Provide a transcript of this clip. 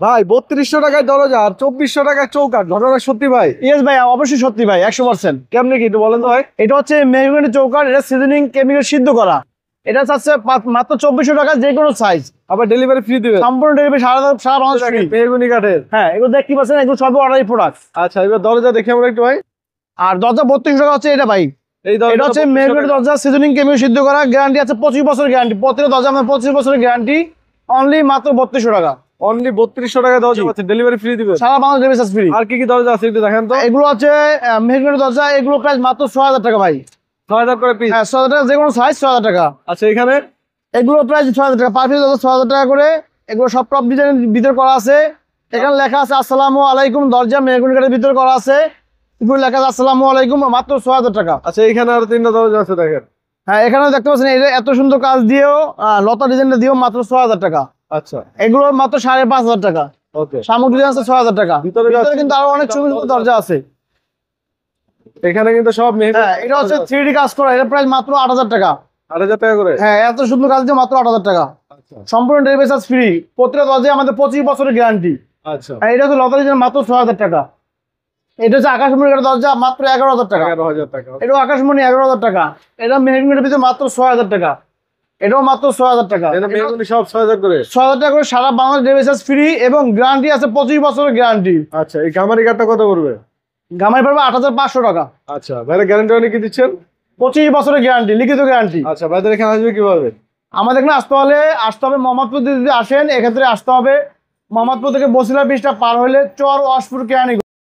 ভাই 3200 টাকায় দরজা আর 2400 টাকায় চৌকাঠ, ঘটনা সত্যি ভাই? ইয়েস ভাই, অবশ্যই সত্যি ভাই, 100%। কেমনে কি একটু বলেন তো ভাই? এটা হচ্ছে মেহগনি চৌকাঠ, এটা সিজনিং কেমিক্যাল সিদ্ধ করা। এটা চাচ্ছে মাত্র 2400 টাকা, যে কোনো সাইজ। আবার ডেলিভারি ফ্রি দিবেন? সম্পূর্ণ ডেলিভারি সারা বাংলাদেশ ফ্রি। মেহগনি কাঠের। হ্যাঁ, এগুলো দেখতে পাচ্ছেন, এগুলো সব অর্ডারি প্রোডাক্ট। আচ্ছা, এবার দরজা দেখি আমরা একটু ভাই। আর দরজা 3200 টাকা হচ্ছে এটা ভাই। এই এটা হচ্ছে মেহগনি দরজা, সিজনিং কেমিক্যাল সিদ্ধ করা, গ্যারান্টি আছে 25 বছরের গ্যারান্টি। প্রত্যেকটা দরজা আমরা 25 বছরের গ্যারান্টি, অনলি মাত্র 3200 টাকা। অনলি 3200 টাকায় দরজা পাচ্ছেন, ডেলিভারি ফ্রি দিবেন? সারা বাংলাদেশ ডেলিভারি ফ্রি। আর কি কি দরজা আছে একটু দেখেন তো। এগুলো আছে মেহগনি দরজা, এগুলো প্রাইস মাত্র 6000 টাকা ভাই। 6000 করে পিস? হ্যাঁ, 6000 টাকা, যে কোনো সাইজ 6000 টাকা। আচ্ছা, এখানে এগুলো প্রাইস 6000 টাকা, পার পিস 6000 টাকা করে। এগুলো সব টপ ডিজাইনের ভিতর করা আছে। এখানে লেখা আছে আসসালামু আলাইকুম, দরজা মেহগনি কাঠের ভিতর করা আছে। এগুলো লেখা আছে আসসালামু আলাইকুম, মাত্র 6000 টাকা। আচ্ছা, এখানে আরো 3টা দরজা আছে দেখেন। হ্যাঁ, এখানেও দেখতে পাচ্ছেন, এটা এত সুন্দর কাজ দিয়েও লতা ডিজাইনটা দিয়েও মাত্র 6000 টাকা। আচ্ছা, এগুলো মাত্র 5500 টাকা। ওকে। সামগ্রী ডিজাইন আছে 6000 টাকা। ভিতরে কিন্তু আরো অনেক সুন্দর সুন্দর দরজা আছে। এখানে কিন্তু সব হ্যাঁ, এটা হচ্ছে 3D কাজ করা, এটা প্রাইস মাত্র 8000 টাকা। 8000 টাকা করে? হ্যাঁ, এত সুন্দর কাজ দিয়ে মাত্র 8000 টাকা। আচ্ছা সম্পূর্ণ ডেলিভারি চার্জ ফ্রি। প্রত্যেকটা দরজায় আমাদের 25 বছরের গ্যারান্টি। আচ্ছা, আর এটা হচ্ছে লতা ডিজাইন, মাত্র 6000 টাকা। এটা হচ্ছে আকাশমণি কাঠের দরজা, মাত্র 11000 টাকা। 11000 টাকা। এটাও আকাশমণি, 11000 টাকা। এটা মেহগনির ভিতরে মাত্র 6000 টাকা। এটাও মাত্র 6000 টাকা। এটা মেহগনি সব 6000 করে? 6000 টাকা করে সারা বাংলাদেশ ডেলিভারি চার্জ ফ্রি, এবং গ্যারান্টি আছে 25 বছরের গ্যারান্টি। আচ্ছা, এই গামারি কাঠটা কত পড়বে? গামাই পারবে 8500 টাকা। আচ্ছা, ভাইরা গ্যারান্টি অনেক কি দিচ্ছেন? 25 বছরের গ্যারান্টি, লিখিত গ্যারান্টি। আচ্ছা, ভাইদের এখানে আসবে কিভাবে? আমাদের এখানে আসতে হবে মোহাম্মদপুর। যদি আসেন, এক্ষেত্রে আসতে হবে মোহাম্মদপুর থেকে বসিলা ব্রিজটা পার হলে চর ওয়াশপুর কেরানীগঞ্জ।